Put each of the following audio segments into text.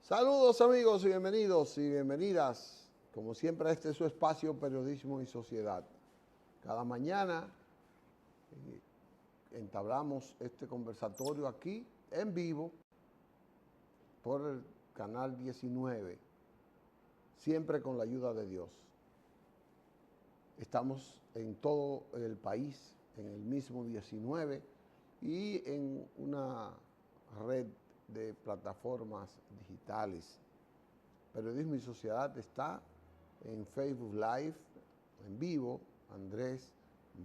Saludos amigos y bienvenidas, como siempre a este es su espacio Periodismo y Sociedad. Cada mañana entablamos este conversatorio aquí en vivo por el canal 19, siempre con la ayuda de Dios. Estamos en todo el país, en el mismo 19 y en una red de plataformas digitales. Periodismo y Sociedad está en Facebook Live, en vivo, Andrés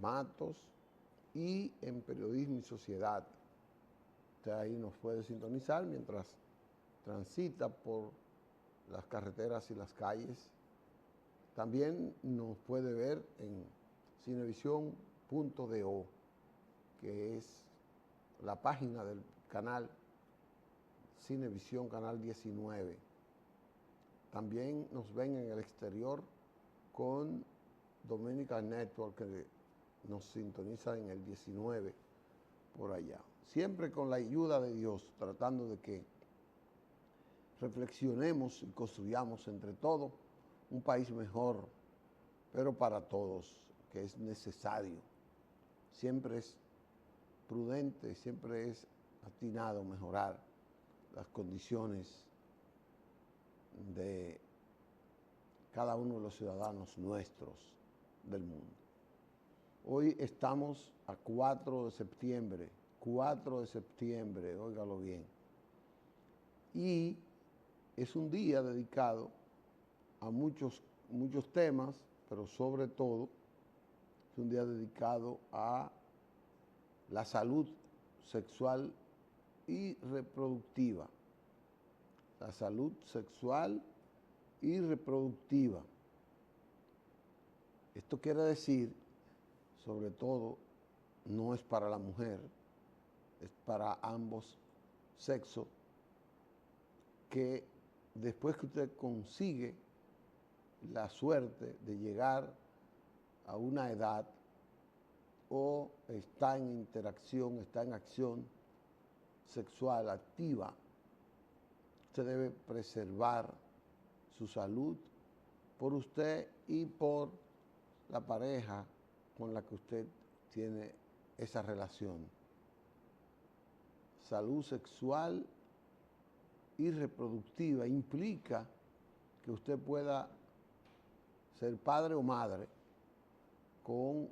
Matos, y en Periodismo y Sociedad. Usted ahí nos puede sintonizar mientras transita por las carreteras y las calles. También nos puede ver en cinevisión.do, que es la página del canal Cinevisión Canal 19. También nos ven en el exterior con Dominica Network, que nos sintoniza en el 19 por allá. Siempre con la ayuda de Dios, tratando de que reflexionemos y construyamos entre todos un país mejor, pero para todos, que es necesario. Siempre es prudente, siempre es atinado mejorar las condiciones de cada uno de los ciudadanos nuestros del mundo. Hoy estamos a 4 de septiembre, óigalo bien. Y es un día dedicado a muchos temas, pero sobre todo es un día dedicado a la salud sexual y reproductiva. La salud sexual y reproductiva. Esto quiere decir, sobre todo, no es para la mujer, es para ambos sexos, que después que usted consigue la suerte de llegar a una edad o está en interacción, está en acción sexual activa, usted debe preservar su salud por usted y por la pareja con la que usted tiene esa relación. Salud sexual y reproductiva implica que usted pueda ser padre o madre con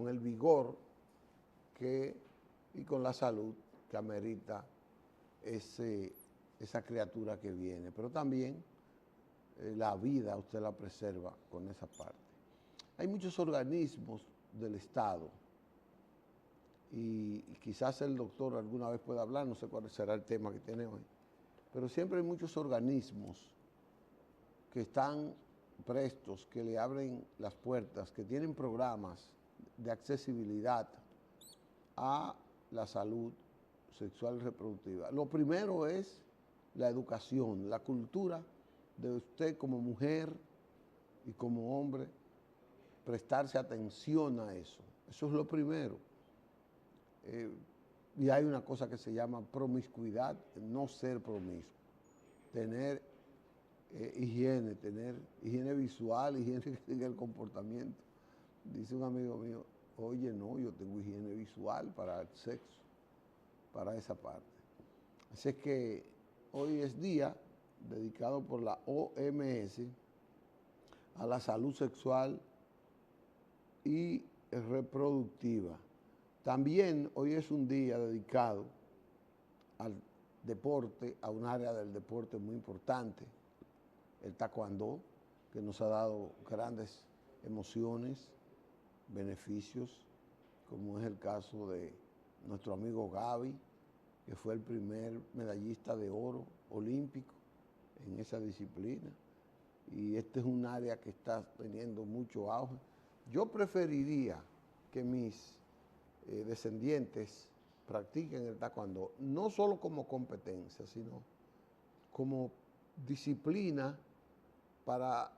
el vigor y con la salud que amerita esa criatura que viene. Pero también la vida usted la preserva con esa parte. Hay muchos organismos del Estado y quizás el doctor alguna vez pueda hablar, no sé cuál será el tema que tiene hoy, pero siempre hay muchos organismos que están prestos, que le abren las puertas, que tienen programas de accesibilidad a la salud sexual y reproductiva. Lo primero es la educación, la cultura de usted como mujer y como hombre, prestarse atención a eso. Eso es lo primero. Y hay una cosa que se llama promiscuidad, no ser promiscuo. Tener higiene visual, higiene en el comportamiento. Dice un amigo mío, oye, no, yo tengo higiene visual para el sexo, para esa parte. Así es que hoy es día dedicado por la OMS a la salud sexual y reproductiva. También hoy es un día dedicado al deporte, a un área del deporte muy importante, el taekwondo, que nos ha dado grandes emociones, beneficios, como es el caso de nuestro amigo Gaby, que fue el primer medallista de oro olímpico en esa disciplina. Y este es un área que está teniendo mucho auge. Yo preferiría que mis descendientes practiquen el taekwondo, no solo como competencia, sino como disciplina para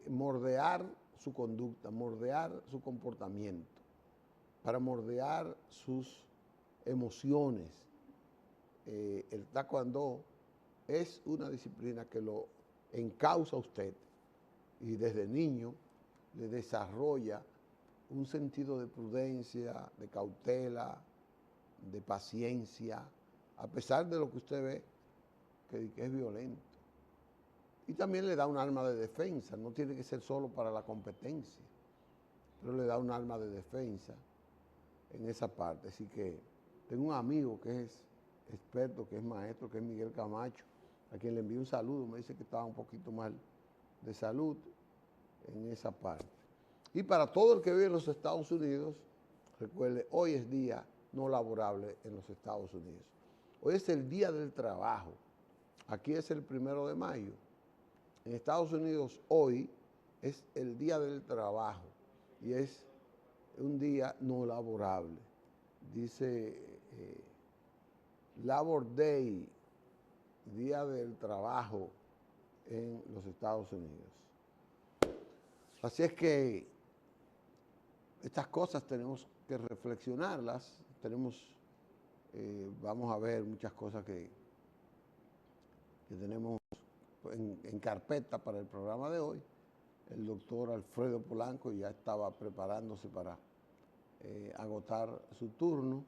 mordear su conducta, mordear su comportamiento, para mordear sus emociones. El taekwondo es una disciplina que lo encausa a usted y desde niño le desarrolla un sentido de prudencia, de cautela, de paciencia, a pesar de lo que usted ve que es violento. Y también le da un arma de defensa, no tiene que ser solo para la competencia, pero le da un arma de defensa en esa parte. Así que tengo un amigo que es experto, que es maestro, que es Miguel Camacho, a quien le envío un saludo, me dice que estaba un poquito mal de salud en esa parte. Y para todo el que vive en los Estados Unidos, recuerde, hoy es día no laborable en los Estados Unidos. Hoy es el Día del Trabajo. Aquí es el 1 de mayo. En Estados Unidos hoy es el Día del Trabajo y es un día no laborable. Dice Labor Day, Día del Trabajo en los Estados Unidos. Así es que estas cosas tenemos que reflexionarlas, vamos a ver muchas cosas que tenemos en carpeta para el programa de hoy. El doctor Alfredo Polanco ya estaba preparándose para agotar su turno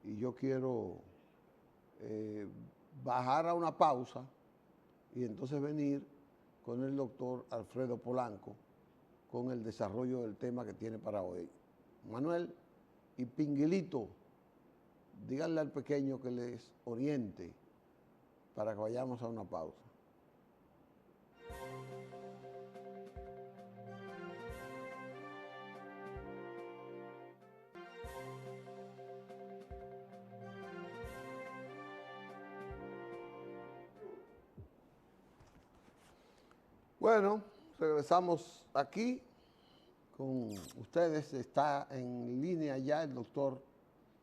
y yo quiero bajar a una pausa y entonces venir con el doctor Alfredo Polanco con el desarrollo del tema que tiene para hoy. Manuel y Pinguilito, díganle al pequeño que les oriente para que vayamos a una pausa. Bueno, regresamos aquí con ustedes. Está en línea ya el doctor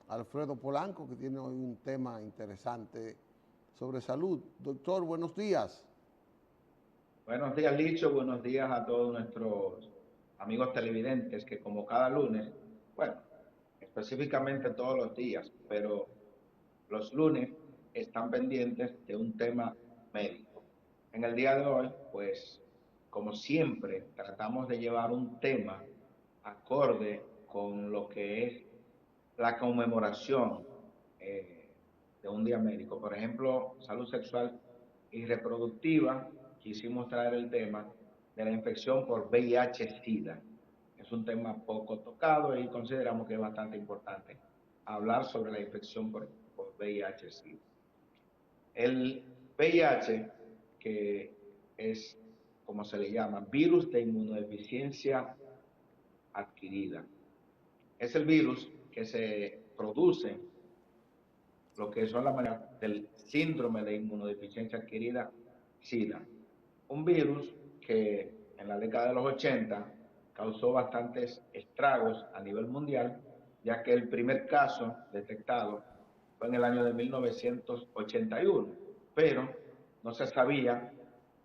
Alfredo Polanco, que tiene hoy un tema interesante sobre salud. Doctor, buenos días. Buenos días, Licho. Buenos días a todos nuestros amigos televidentes que como cada lunes, bueno, específicamente todos los días, pero los lunes están pendientes de un tema médico. En el día de hoy, pues, como siempre, tratamos de llevar un tema acorde con lo que es la conmemoración de un día médico. Por ejemplo, salud sexual y reproductiva, quisimos traer el tema de la infección por VIH-Sida. Es un tema poco tocado y consideramos que es bastante importante hablar sobre la infección por VIH-Sida. El VIH, que es, como se le llama, virus de inmunodeficiencia adquirida, es el virus que se produce lo que son la manera del síndrome de inmunodeficiencia adquirida, SIDA. Un virus que en la década de los 80 causó bastantes estragos a nivel mundial, ya que el primer caso detectado fue en el año de 1981, pero no se sabía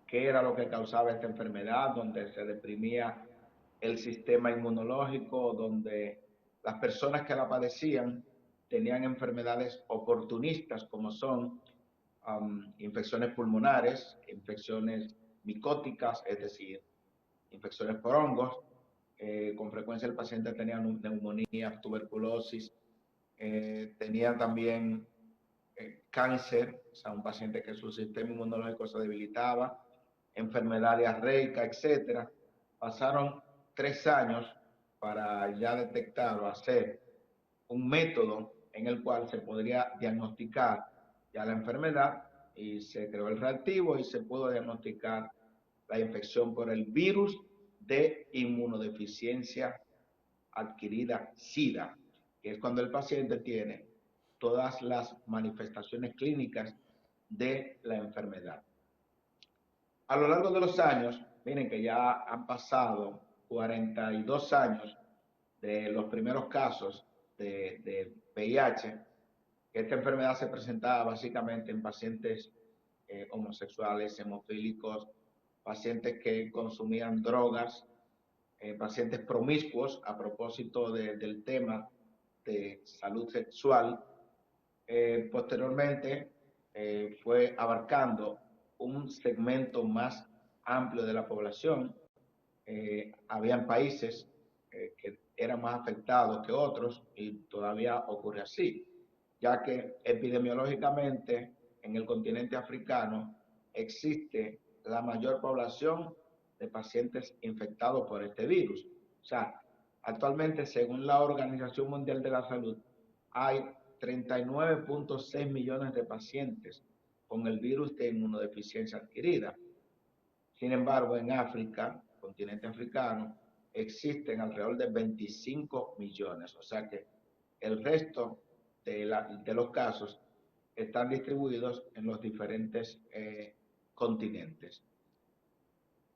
qué era lo que causaba esta enfermedad, donde se deprimía el sistema inmunológico, donde las personas que la padecían tenían enfermedades oportunistas como son infecciones pulmonares, infecciones micóticas, es decir, infecciones por hongos. Con frecuencia el paciente tenía neumonía, tuberculosis, tenía también cáncer, o sea, un paciente que su sistema inmunológico se debilitaba, enfermedad diarreica, etc. Pasaron 3 años para ya detectar o hacer un método en el cual se podría diagnosticar ya la enfermedad y se creó el reactivo y se pudo diagnosticar la infección por el virus de inmunodeficiencia adquirida SIDA, que es cuando el paciente tiene todas las manifestaciones clínicas de la enfermedad. A lo largo de los años, miren que ya han pasado 42 años de los primeros casos de VIH. Esta enfermedad se presentaba básicamente en pacientes homosexuales, hemofílicos, pacientes que consumían drogas, pacientes promiscuos, a propósito del tema de salud sexual. Posteriormente fue abarcando un segmento más amplio de la población. Habían países que eran más afectados que otros y todavía ocurre así, ya que epidemiológicamente en el continente africano existe la mayor población de pacientes infectados por este virus. O sea, actualmente, según la Organización Mundial de la Salud, hay 39.6 millones de pacientes con el virus de inmunodeficiencia adquirida. Sin embargo, en África, continente africano, existen alrededor de 25 millones. O sea que el resto de los casos están distribuidos en los diferentes continentes.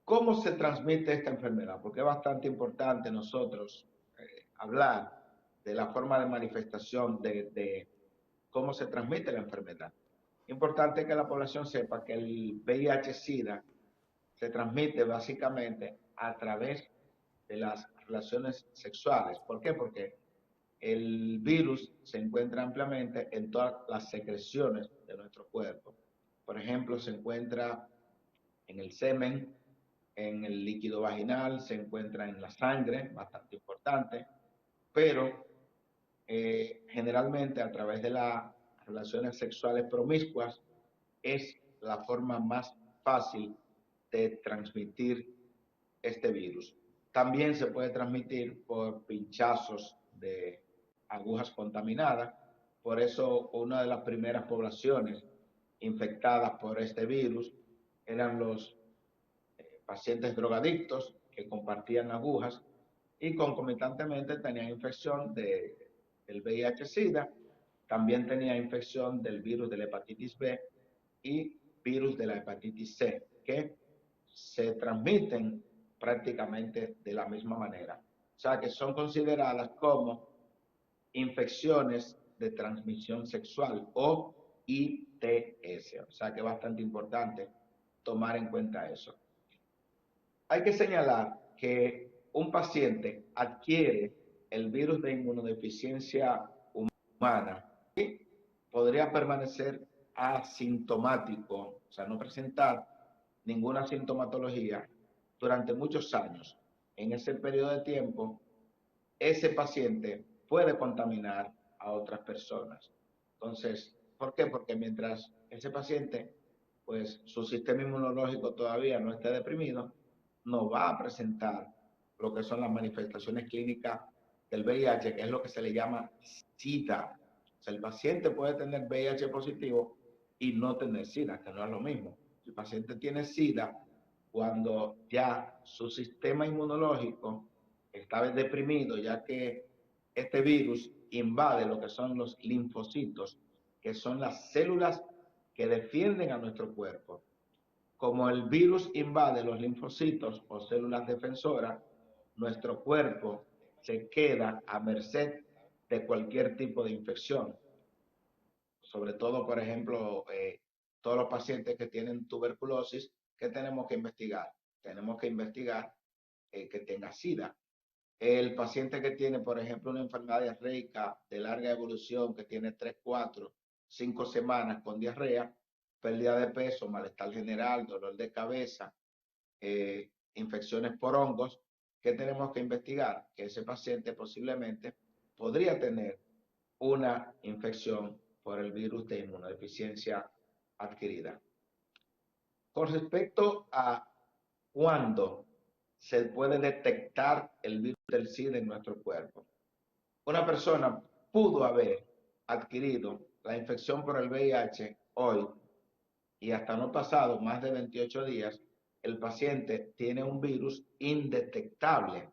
¿Cómo se transmite esta enfermedad? Porque es bastante importante nosotros hablar de la forma de manifestación de cómo se transmite la enfermedad. Importante que la población sepa que el VIH-Sida se transmite básicamente a través de las relaciones sexuales. ¿Por qué? Porque el virus se encuentra ampliamente en todas las secreciones de nuestro cuerpo. Por ejemplo, se encuentra en el semen, en el líquido vaginal, se encuentra en la sangre, bastante importante, pero generalmente a través de las relaciones sexuales promiscuas es la forma más fácil de transmitir este virus. También se puede transmitir por pinchazos de agujas contaminadas. Por eso una de las primeras poblaciones infectadas por este virus eran los pacientes drogadictos que compartían agujas y concomitantemente tenían infección del VIH-Sida, también tenía infección del virus de la hepatitis B y virus de la hepatitis C, que se transmiten prácticamente de la misma manera. O sea, que son consideradas como infecciones de transmisión sexual o ITS. O sea, que es bastante importante tomar en cuenta eso. Hay que señalar que un paciente adquiere el virus de inmunodeficiencia humana y podría permanecer asintomático, o sea, no presentar ninguna sintomatología durante muchos años. En ese periodo de tiempo, ese paciente puede contaminar a otras personas. Entonces, ¿por qué? Porque mientras ese paciente, pues su sistema inmunológico todavía no esté deprimido, no va a presentar lo que son las manifestaciones clínicas del VIH, que es lo que se le llama SIDA. O sea, el paciente puede tener VIH positivo y no tener SIDA, que no es lo mismo. Si el paciente tiene SIDA, cuando ya su sistema inmunológico está deprimido, ya que este virus invade lo que son los linfocitos, que son las células que defienden a nuestro cuerpo. Como el virus invade los linfocitos o células defensoras, nuestro cuerpo se queda a merced de cualquier tipo de infección. Sobre todo, por ejemplo, todos los pacientes que tienen tuberculosis, ¿qué tenemos que investigar? Tenemos que investigar que tenga SIDA. El paciente que tiene, por ejemplo, una enfermedad diarreica de larga evolución, que tiene 3, 4, 5 semanas con diarrea, pérdida de peso, malestar general, dolor de cabeza, infecciones por hongos, ¿qué tenemos que investigar? Que ese paciente posiblemente podría tener una infección por el virus de inmunodeficiencia adquirida. Con respecto a cuándo se puede detectar el virus del SIDA en nuestro cuerpo, una persona pudo haber adquirido la infección por el VIH hoy y hasta no pasado más de 28 días, el paciente tiene un virus indetectable.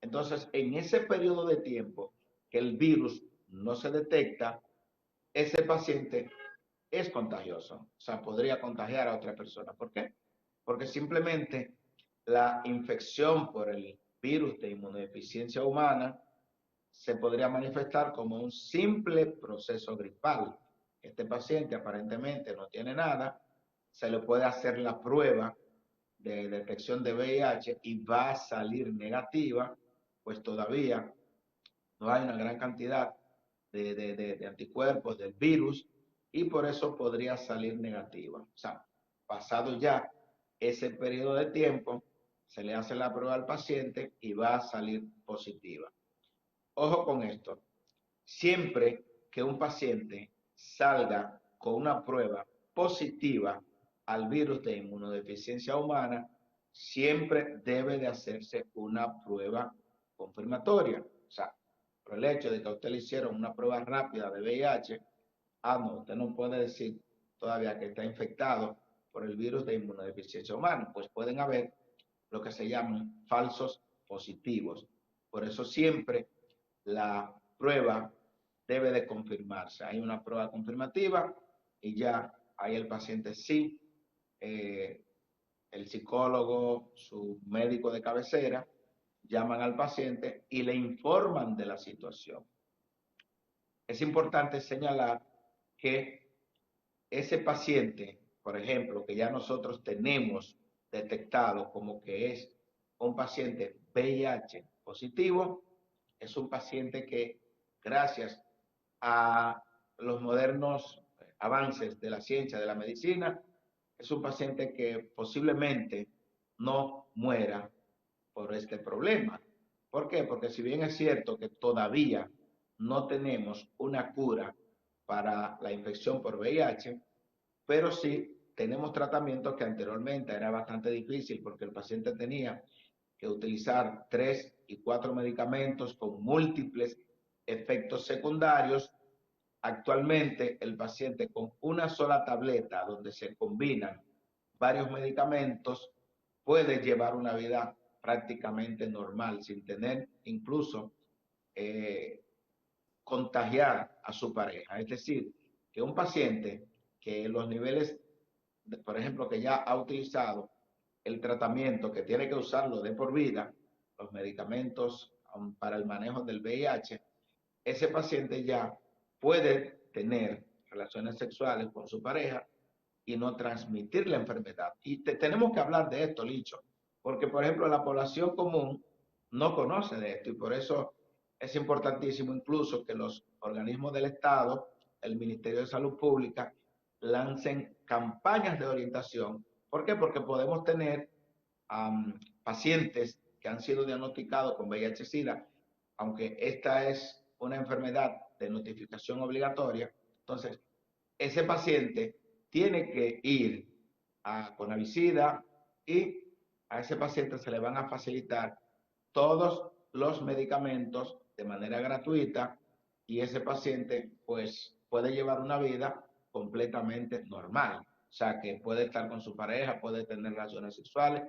Entonces, en ese periodo de tiempo que el virus no se detecta, ese paciente es contagioso. O sea, podría contagiar a otra persona. ¿Por qué? Porque simplemente la infección por el virus de inmunodeficiencia humana se podría manifestar como un simple proceso gripal. Este paciente aparentemente no tiene nada, se le puede hacer la prueba de detección de VIH y va a salir negativa, pues todavía no hay una gran cantidad de anticuerpos del virus y por eso podría salir negativa. O sea, pasado ya ese periodo de tiempo, se le hace la prueba al paciente y va a salir positiva. Ojo con esto. Siempre que un paciente salga con una prueba positiva al virus de inmunodeficiencia humana, siempre debe de hacerse una prueba confirmatoria. O sea, por el hecho de que a usted le hicieron una prueba rápida de VIH, no, usted no puede decir todavía que está infectado por el virus de inmunodeficiencia humana, pues pueden haber lo que se llaman falsos positivos. Por eso siempre la prueba debe de confirmarse. Hay una prueba confirmativa y ya ahí el paciente sí, el psicólogo, su médico de cabecera, llaman al paciente y le informan de la situación. Es importante señalar que ese paciente, por ejemplo, que ya nosotros tenemos detectado como que es un paciente VIH positivo, es un paciente que, gracias a los modernos avances de la ciencia, de la medicina, es un paciente que posiblemente no muera por este problema. ¿Por qué? Porque si bien es cierto que todavía no tenemos una cura para la infección por VIH, pero sí tenemos tratamientos que anteriormente era bastante difícil porque el paciente tenía que utilizar 3 y 4 medicamentos con múltiples efectos secundarios. Actualmente el paciente con una sola tableta donde se combinan varios medicamentos puede llevar una vida prácticamente normal sin tener incluso eh, contagiar a su pareja. Es decir, que un paciente que los niveles, por ejemplo, que ya ha utilizado el tratamiento, que tiene que usarlo de por vida, los medicamentos para el manejo del VIH, ese paciente ya puede tener relaciones sexuales con su pareja y no transmitir la enfermedad. Y tenemos que hablar de esto, Licho, porque por ejemplo la población común no conoce de esto y por eso es importantísimo incluso que los organismos del Estado, el Ministerio de Salud Pública, lancen campañas de orientación. ¿Por qué? Porque podemos tener pacientes que han sido diagnosticados con VIH-Sida, aunque esta es una enfermedad de notificación obligatoria. Entonces, ese paciente tiene que ir a Conavicida y a ese paciente se le van a facilitar todos los medicamentos de manera gratuita y ese paciente pues puede llevar una vida completamente normal. O sea, que puede estar con su pareja, puede tener relaciones sexuales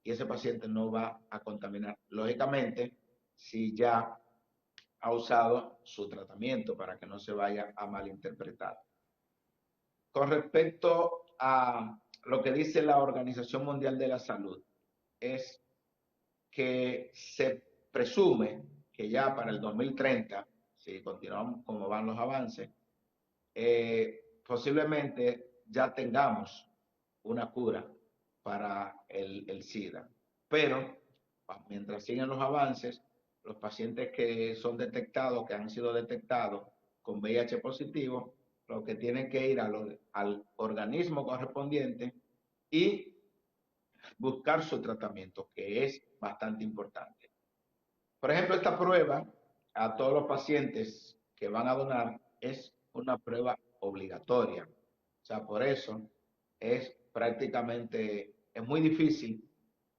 y ese paciente no va a contaminar. Lógicamente, si ya ha usado su tratamiento para que no se vaya a malinterpretar. Con respecto a lo que dice la Organización Mundial de la Salud, es que se presume que ya para el 2030, si continuamos como van los avances, posiblemente ya tengamos una cura para el SIDA. Pero mientras siguen los avances, los pacientes que son detectados, que han sido detectados con VIH positivo, lo que tienen que ir al organismo correspondiente y buscar su tratamiento, que es bastante importante. Por ejemplo, esta prueba a todos los pacientes que van a donar es una prueba obligatoria. O sea, por eso es prácticamente, es muy difícil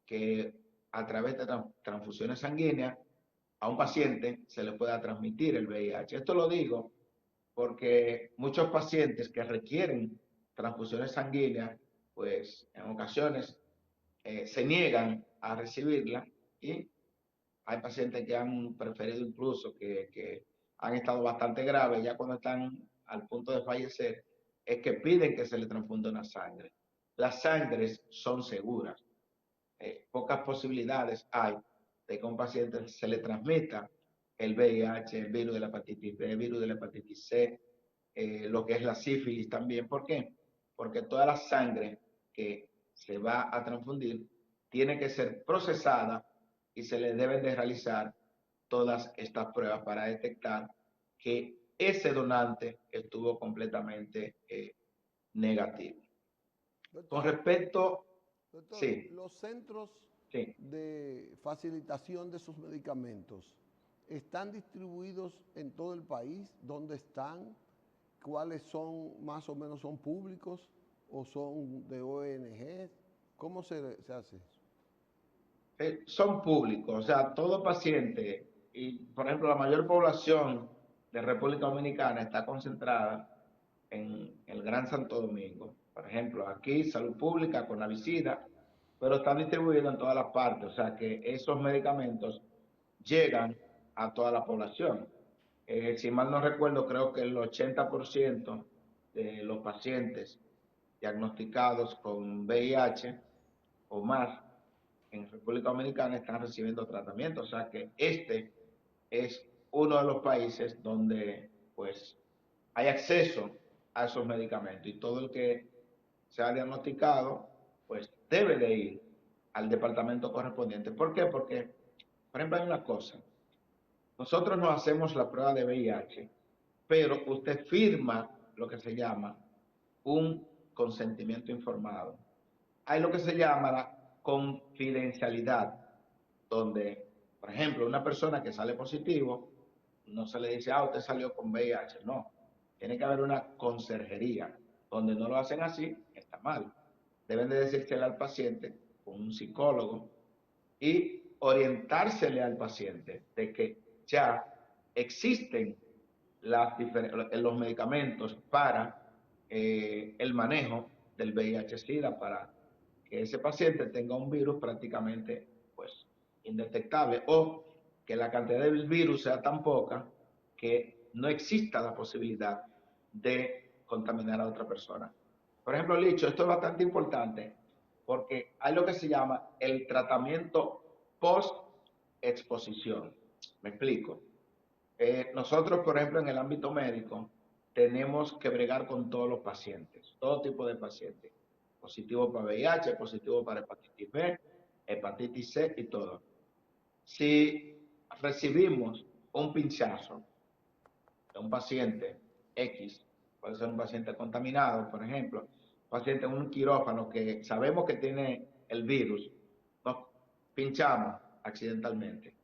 que a través de transfusiones sanguíneas a un paciente se le pueda transmitir el VIH. Esto lo digo porque muchos pacientes que requieren transfusiones sanguíneas, pues en ocasiones se niegan a recibirla y hay pacientes que han preferido incluso que han estado bastante graves, ya cuando están al punto de fallecer, es que piden que se le transfunda una sangre. Las sangres son seguras. Pocas posibilidades hay de que a un paciente se le transmita el VIH, el virus de la hepatitis B, el virus de la hepatitis C, lo que es la sífilis también. ¿Por qué? Porque toda la sangre que se va a transfundir tiene que ser procesada y se le deben de realizar todas estas pruebas para detectar que ese donante estuvo completamente negativo. Con Doctor, respecto, doctor, sí, los centros sí. de facilitación de sus medicamentos están distribuidos en todo el país. ¿Dónde están? ¿Cuáles son, más o menos, son públicos o son de ONG? ¿Cómo se hace eso? Son públicos, o sea, todo paciente, y por ejemplo, la mayor población de República Dominicana está concentrada en el Gran Santo Domingo. Por ejemplo, aquí Salud Pública con la visita, pero están distribuidos en todas las partes, o sea que esos medicamentos llegan a toda la población. Si mal no recuerdo, creo que el 80% de los pacientes diagnosticados con VIH o más en República Dominicana están recibiendo tratamiento. O sea que este es uno de los países donde pues hay acceso a esos medicamentos y todo el que se ha diagnosticado pues debe de ir al departamento correspondiente. ¿Por qué? Porque, por ejemplo, hay una cosa. Nosotros no hacemos la prueba de VIH, pero usted firma lo que se llama un consentimiento informado. Hay lo que se llama la confidencialidad, donde, por ejemplo, una persona que sale positivo, no se le dice, usted salió con VIH, no. Tiene que haber una conserjería. Donde no lo hacen así, está mal. Deben de decírselo al paciente con un psicólogo y orientársele al paciente de que ya existen los medicamentos para el manejo del VIH-Sida, para que ese paciente tenga un virus prácticamente pues indetectable, o que la cantidad del virus sea tan poca que no exista la posibilidad de contaminar a otra persona. Por ejemplo, Licho, esto es bastante importante porque hay lo que se llama el tratamiento post-exposición. Me explico. Nosotros, por ejemplo, en el ámbito médico, tenemos que bregar con todos los pacientes, todo tipo de pacientes. Positivo para VIH, positivo para hepatitis B, hepatitis C y todo. Si recibimos un pinchazo de un paciente X, puede ser un paciente contaminado, por ejemplo, un paciente en un quirófano que sabemos que tiene el virus, nos pinchamos accidentalmente,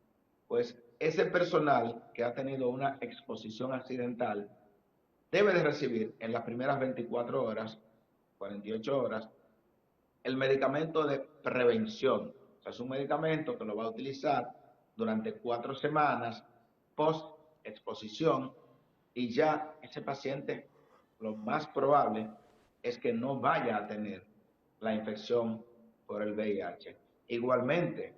pues ese personal que ha tenido una exposición accidental debe de recibir en las primeras 24 horas, 48 horas, el medicamento de prevención. O sea, es un medicamento que lo va a utilizar durante 4 semanas post exposición y ya ese paciente lo más probable es que no vaya a tener la infección por el VIH. Igualmente,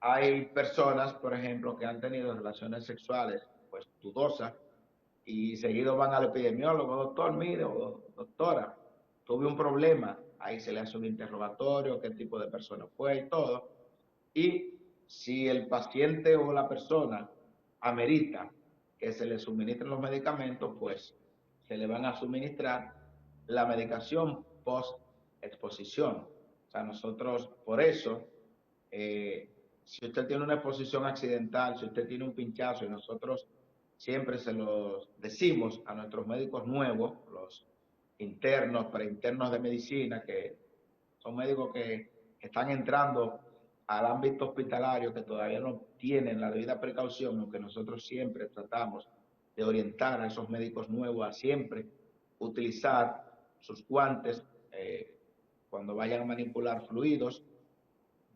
hay personas, por ejemplo, que han tenido relaciones sexuales pues dudosas y seguido van al epidemiólogo, doctor, mire, o doctora, tuve un problema, ahí se le hace un interrogatorio, qué tipo de persona fue y todo. Y si el paciente o la persona amerita que se le suministren los medicamentos, pues se le van a suministrar la medicación post-exposición. O sea, nosotros por eso, si usted tiene una exposición accidental, si usted tiene un pinchazo y nosotros siempre se los decimos a nuestros médicos nuevos, los internos, preinternos de medicina, que son médicos que están entrando al ámbito hospitalario, que todavía no tienen la debida precaución, aunque nosotros siempre tratamos de orientar a esos médicos nuevos a siempre utilizar sus guantes cuando vayan a manipular fluidos,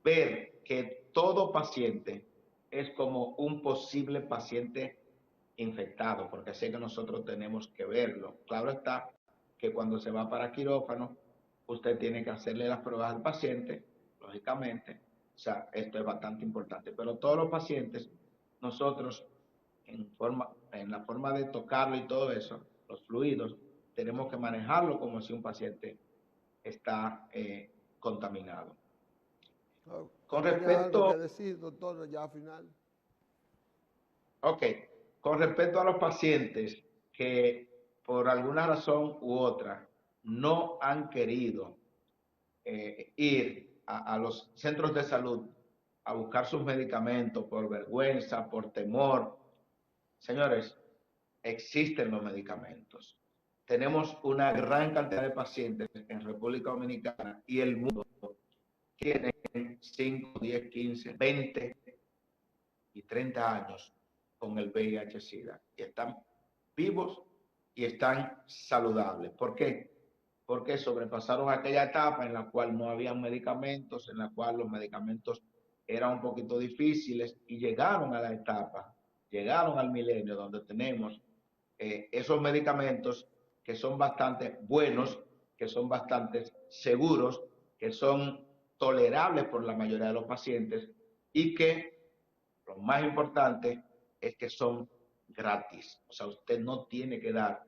ver que todo paciente es como un posible paciente infectado, porque así que nosotros tenemos que verlo. Claro está que cuando se va para quirófano, usted tiene que hacerle las pruebas al paciente, lógicamente. O sea, esto es bastante importante. Pero todos los pacientes, nosotros, en la forma de tocarlo y todo eso, los fluidos, tenemos que manejarlo como si un paciente está contaminado. Con ¿Tiene algo que respecto, decir, doctor, ya al final? ok, con respecto a los pacientes que por alguna razón u otra no han querido ir a los centros de salud a buscar sus medicamentos por vergüenza, por temor, señores, existen los medicamentos. Tenemos una gran cantidad de pacientes en República Dominicana y el mundo tienen 5, 10, 15, 20 y 30 años con el VIH-Sida y están vivos y están saludables. ¿Por qué? Porque sobrepasaron aquella etapa en la cual no había medicamentos, en la cual los medicamentos eran un poquito difíciles y llegaron a la etapa, llegaron al milenio donde tenemos esos medicamentos que son bastante buenos, que son bastante seguros, que son tolerables por la mayoría de los pacientes y que lo más importante es que son gratis. O sea, usted no tiene que dar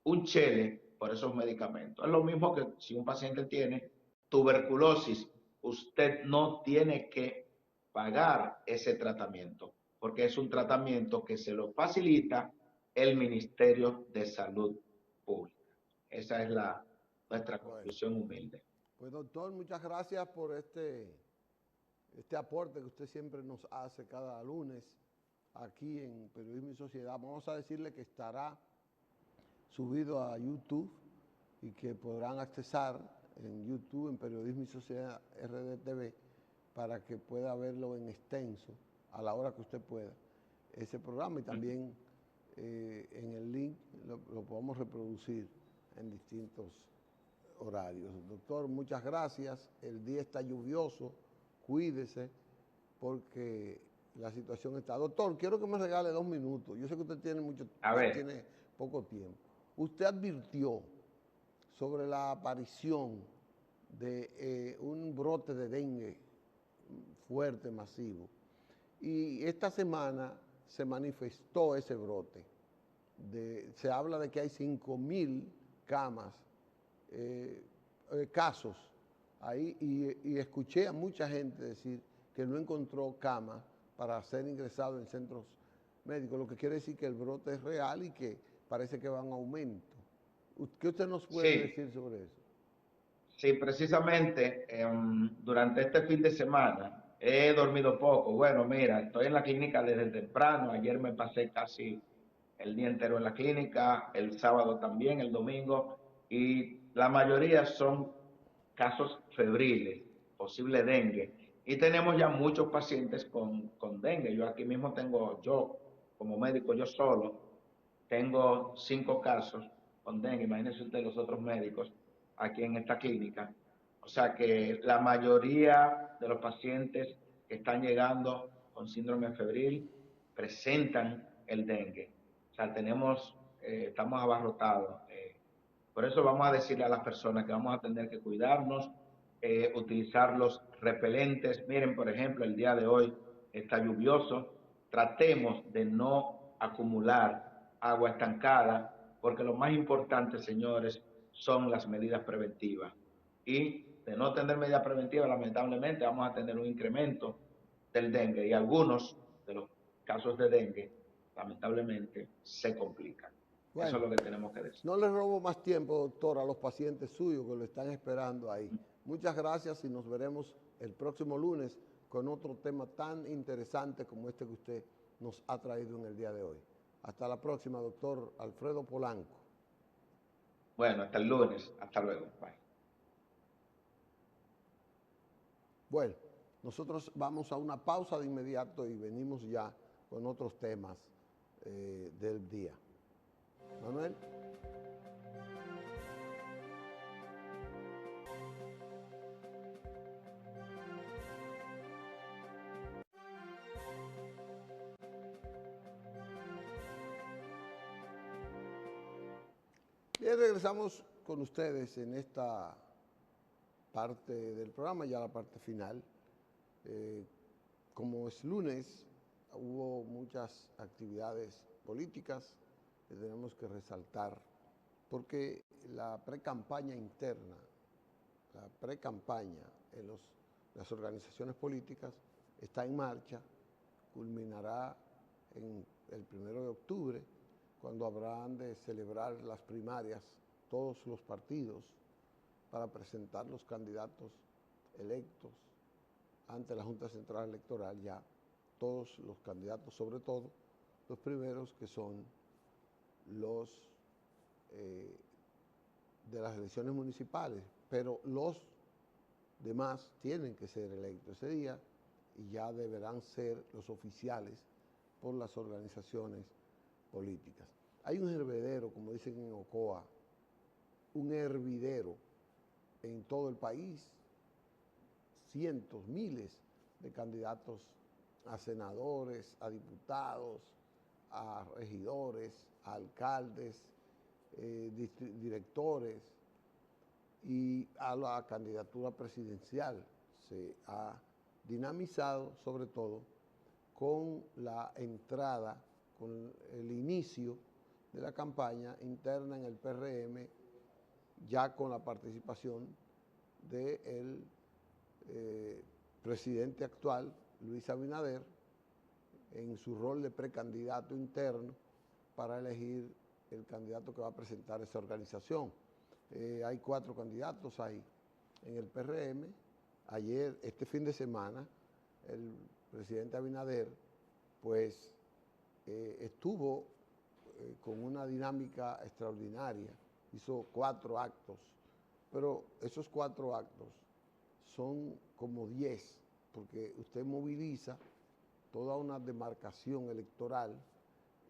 un chele por esos medicamentos. Es lo mismo que si un paciente tiene tuberculosis, usted no tiene que pagar ese tratamiento, porque es un tratamiento que se lo facilita el Ministerio de Salud Pública. Esa es nuestra Bueno, conclusión humilde. pues doctor, muchas gracias por este aporte que usted siempre nos hace cada lunes aquí en Periodismo y Sociedad. Vamos a decirle que estará subido a YouTube y que podrán accesar en YouTube, en Periodismo y Sociedad RDTV, para que pueda verlo en extenso a la hora que usted pueda ese programa y también en el link lo podemos reproducir en distintos horarios. Doctor, muchas gracias. El día está lluvioso, cuídese porque la situación está. Doctor, quiero que me regale 2 minutos. Yo sé que usted tiene poco tiempo. Usted advirtió sobre la aparición de un brote de dengue fuerte, masivo. Y esta semana se manifestó ese brote. Se habla de que hay 5.000 camas, casos ahí, y escuché a mucha gente decir que no encontró camas para ser ingresado en centros médicos, lo que quiere decir que el brote es real y que parece que va en aumento. ¿Qué usted nos puede decir sobre eso? Sí, precisamente durante este fin de semana he dormido poco. Bueno, mira, estoy en la clínica desde temprano. Ayer me pasé casi el día entero en la clínica, el sábado también, el domingo, y la mayoría son casos febriles, posible dengue. Y tenemos ya muchos pacientes con dengue. Yo aquí mismo tengo, yo como médico, yo solo, tengo 5 casos con dengue. Imagínense usted los otros médicos aquí en esta clínica. O sea que la mayoría de los pacientes que están llegando con síndrome febril presentan el dengue. O sea, estamos abarrotados. Por eso vamos a decirle a las personas que vamos a tener que cuidarnos, utilizar los repelentes. Miren, por ejemplo, el día de hoy está lluvioso. Tratemos de no acumular agua estancada, porque lo más importante, señores, son las medidas preventivas. Y de no tener medidas preventivas, lamentablemente, vamos a tener un incremento del dengue y algunos de los casos de dengue, lamentablemente, se complican. Eso Bueno, es lo que tenemos que decir. no le robo más tiempo, doctor, a los pacientes suyos que lo están esperando ahí. Muchas gracias y nos veremos el próximo lunes con otro tema tan interesante como este que usted nos ha traído en el día de hoy. Hasta la próxima, doctor Alfredo Polanco. Bueno, hasta el lunes. Hasta luego. Bye. Bueno, nosotros vamos a una pausa de inmediato y venimos ya con otros temas del día. Manuel. Bien, regresamos con ustedes en esta parte del programa, ya la parte final. Como es lunes, hubo muchas actividades políticas que tenemos que resaltar, porque la pre-campaña interna, la pre-campaña en las organizaciones políticas está en marcha, culminará en el 1 de octubre, cuando habrán de celebrar las primarias todos los partidos para presentar los candidatos electos ante la Junta Central Electoral, ya todos los candidatos, sobre todo los primeros que son de las elecciones municipales, pero los demás tienen que ser electos ese día y ya deberán ser los oficiales por las organizaciones políticas. Hay un hervidero, como dicen en Ocoa, un hervidero en todo el país, cientos, miles de candidatos a senadores, a diputados, a regidores, a alcaldes, directores y a la candidatura presidencial. Se ha dinamizado sobre todo con la entrada, con el inicio de la campaña interna en el PRM, ya con la participación del presidente actual, Luis Abinader, en su rol de precandidato interno para elegir el candidato que va a presentar esa organización. Hay 4 candidatos ahí en el PRM. Ayer, este fin de semana, el presidente Abinader, pues, estuvo con una dinámica extraordinaria. Hizo 4 actos, pero esos 4 actos son como 10, porque usted moviliza toda una demarcación electoral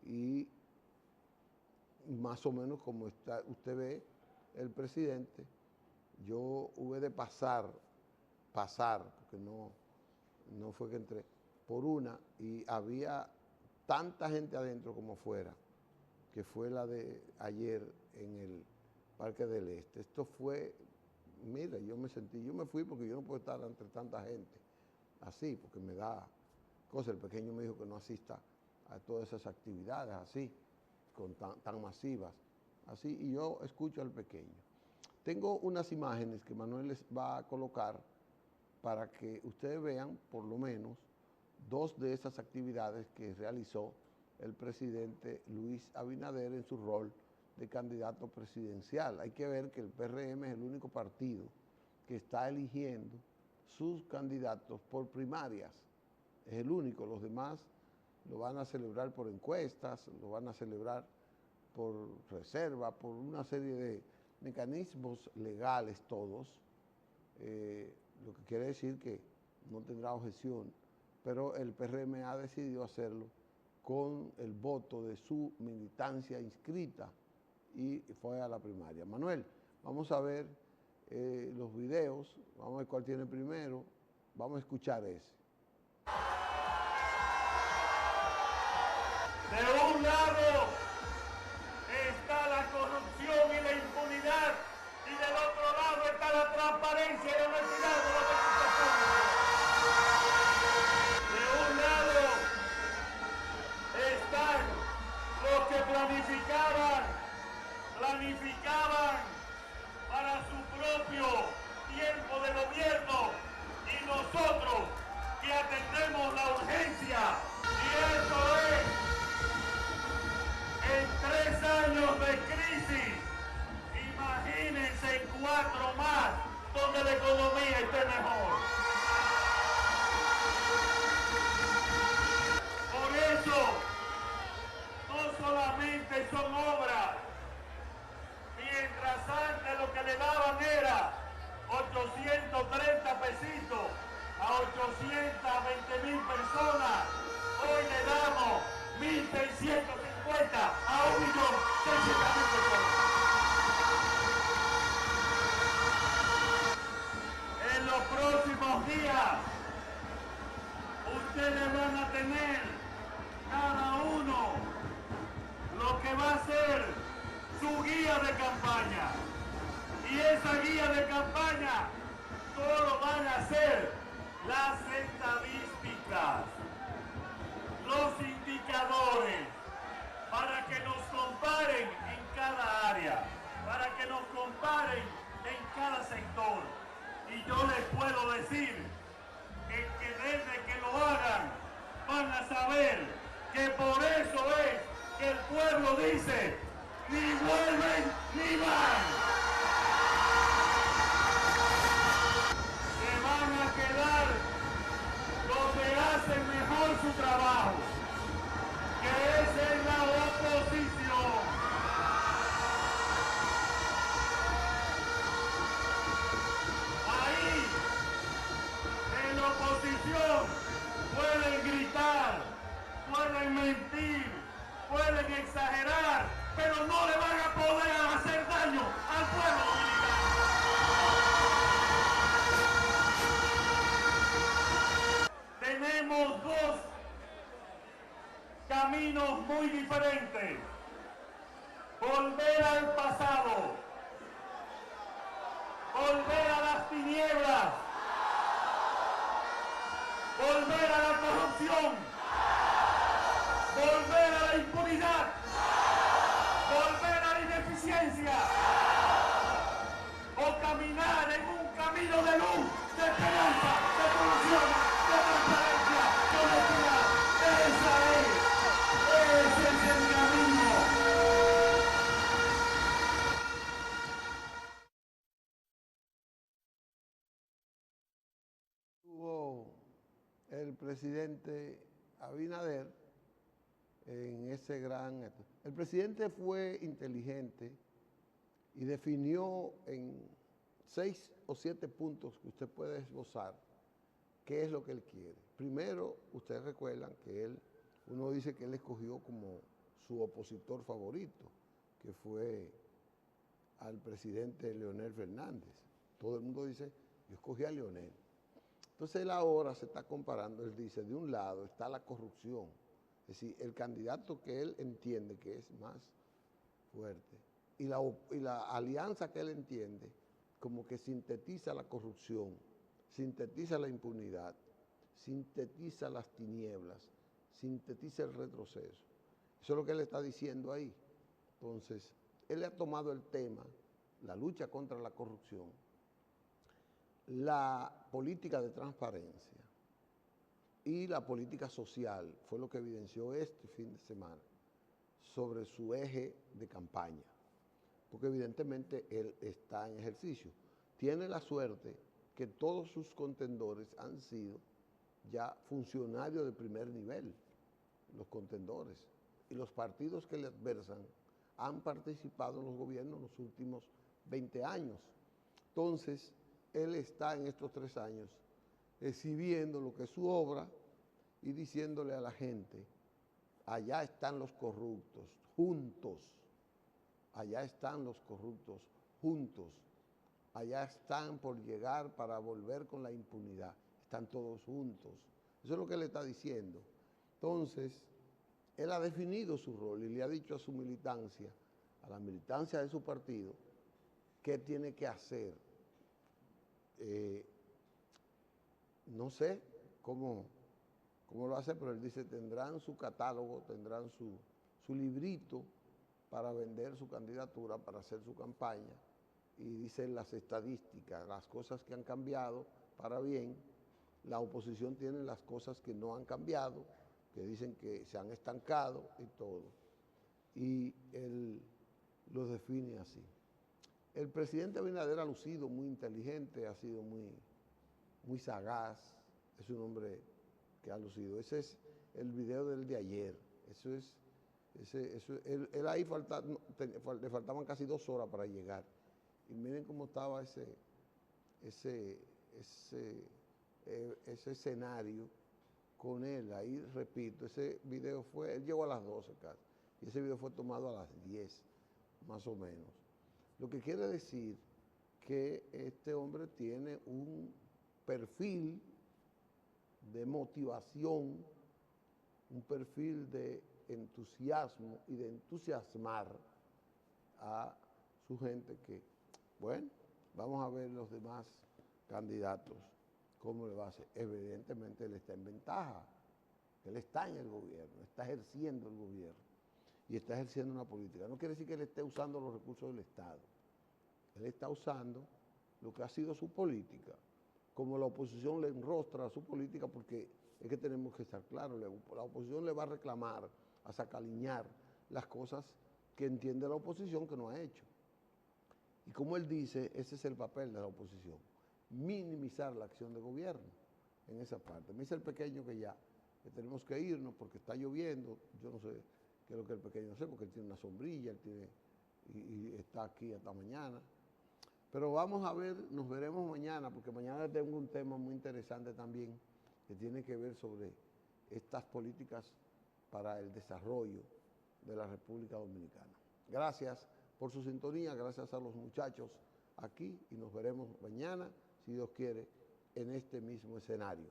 y más o menos como usted ve el presidente, yo hube de pasar, porque no fue que entré, por una, y había tanta gente adentro como fuera, que fue la de ayer en el Parque del Este. Esto fue, mira, yo me fui porque yo no puedo estar entre tanta gente, así, porque me da cosa. El pequeño me dijo que no asista a todas esas actividades así, tan masivas, así, y yo escucho al pequeño. Tengo unas imágenes que Manuel les va a colocar para que ustedes vean por lo menos 2 de esas actividades que realizó el presidente Luis Abinader en su rol de candidato presidencial. Hay que ver que el PRM es el único partido que está eligiendo sus candidatos por primarias. Es el único, los demás lo van a celebrar por encuestas, lo van a celebrar por reserva, por una serie de mecanismos legales todos, lo que quiere decir que no tendrá objeción, pero el PRM ha decidido hacerlo con el voto de su militancia inscrita y fue a la primaria. Manuel, vamos a ver los videos, vamos a ver cuál tiene primero, vamos a escuchar ese. De un lado está la corrupción y la impunidad, y del otro lado está la transparencia y la honestidad de los recursos públicos. De un lado están los que planificaban para su propio tiempo de gobierno, y nosotros que atendemos la urgencia, y eso es en 3 años de crisis, imagínense en 4 más, donde la economía esté mejor. Por eso, no solamente son obras, mientras antes lo que le daban era 830 pesitos a 820.000 personas, hoy le damos 1.650 a 1.600.000 personas. En los próximos días, ustedes van a tener cada uno lo que va a ser su guía de campaña. Y esa guía de campaña solo van a ser las estadísticas, los indicadores, para que nos comparen en cada área, para que nos comparen en cada sector. Y yo les puedo decir que desde que lo hagan van a saber que por eso es que el pueblo dice: ni vuelven ni van. Se van a quedar oposición pueden gritar, pueden mentir, pueden exagerar, pero no le van a poder hacer daño al pueblo dominicano. Tenemos dos caminos muy diferentes. Volver al pasado, volver a las tinieblas, volver a la corrupción, volver a la impunidad, volver a la ineficiencia, o caminar en un camino de luz, de esperanza, de solución, de transparencia, de honestidad. Ese es el camino. Tuvo el presidente Abinader en ese gran... El presidente fue inteligente y definió en 6 o 7 puntos que usted puede esbozar qué es lo que él quiere. Primero, ustedes recuerdan que uno dice que él escogió como su opositor favorito, que fue al presidente Leonel Fernández. Todo el mundo dice, yo escogí a Leonel. Entonces él ahora se está comparando, él dice, de un lado está la corrupción, es decir, el candidato que él entiende que es más fuerte, y la alianza que él entiende como que sintetiza la corrupción, sintetiza la impunidad, sintetiza las tinieblas, sintetiza el retroceso. Eso es lo que él está diciendo ahí. Entonces, él ha tomado el tema, la lucha contra la corrupción, la política de transparencia y la política social, fue lo que evidenció este fin de semana, sobre su eje de campaña, porque evidentemente él está en ejercicio. Tiene la suerte que todos sus contendores han sido ya funcionarios de primer nivel, los contendores, y los partidos que le adversan han participado en los gobiernos en los últimos 20 años. Entonces, él está en estos 3 años exhibiendo lo que es su obra y diciéndole a la gente, allá están los corruptos, juntos, allá están los corruptos, juntos, allá están por llegar para volver con la impunidad, están todos juntos. Eso es lo que él está diciendo. Entonces, él ha definido su rol y le ha dicho a su militancia, a la militancia de su partido, qué tiene que hacer. No sé cómo lo hace, pero él dice, tendrán su catálogo, tendrán su librito para vender su candidatura, para hacer su campaña, y dicen las estadísticas, las cosas que han cambiado para bien. La oposición tiene las cosas que no han cambiado, que dicen que se han estancado y todo. Y él lo define así. El presidente Abinader ha lucido muy inteligente, ha sido muy sagaz, es un hombre que ha lucido. Ese es el video del de ayer. Él ahí le faltaban casi 2 horas para llegar. Y miren cómo estaba ese escenario con él. Ahí, repito, ese video él llegó a las 12 casi, y ese video fue tomado a las 10, más o menos. Lo que quiere decir que este hombre tiene un perfil de motivación, un perfil de entusiasmo y de entusiasmar a su gente que, bueno, vamos a ver los demás candidatos cómo le va a hacer. Evidentemente él está en ventaja, él está en el gobierno, está ejerciendo el gobierno y está ejerciendo una política. No quiere decir que él esté usando los recursos del Estado, él está usando lo que ha sido su política, como la oposición le enrostra a su política, porque es que tenemos que estar claros, la oposición le va a reclamar, a sacaliñar las cosas que entiende la oposición que no ha hecho. Y como él dice, ese es el papel de la oposición, minimizar la acción de gobierno en esa parte. Me dice el pequeño que tenemos que irnos porque está lloviendo, yo no sé qué es lo que el pequeño hace, porque él tiene una sombrilla, y está aquí hasta mañana. Pero vamos a ver, nos veremos mañana, porque mañana tengo un tema muy interesante también que tiene que ver sobre estas políticas para el desarrollo de la República Dominicana. Gracias por su sintonía, gracias a los muchachos aquí y nos veremos mañana, si Dios quiere, en este mismo escenario.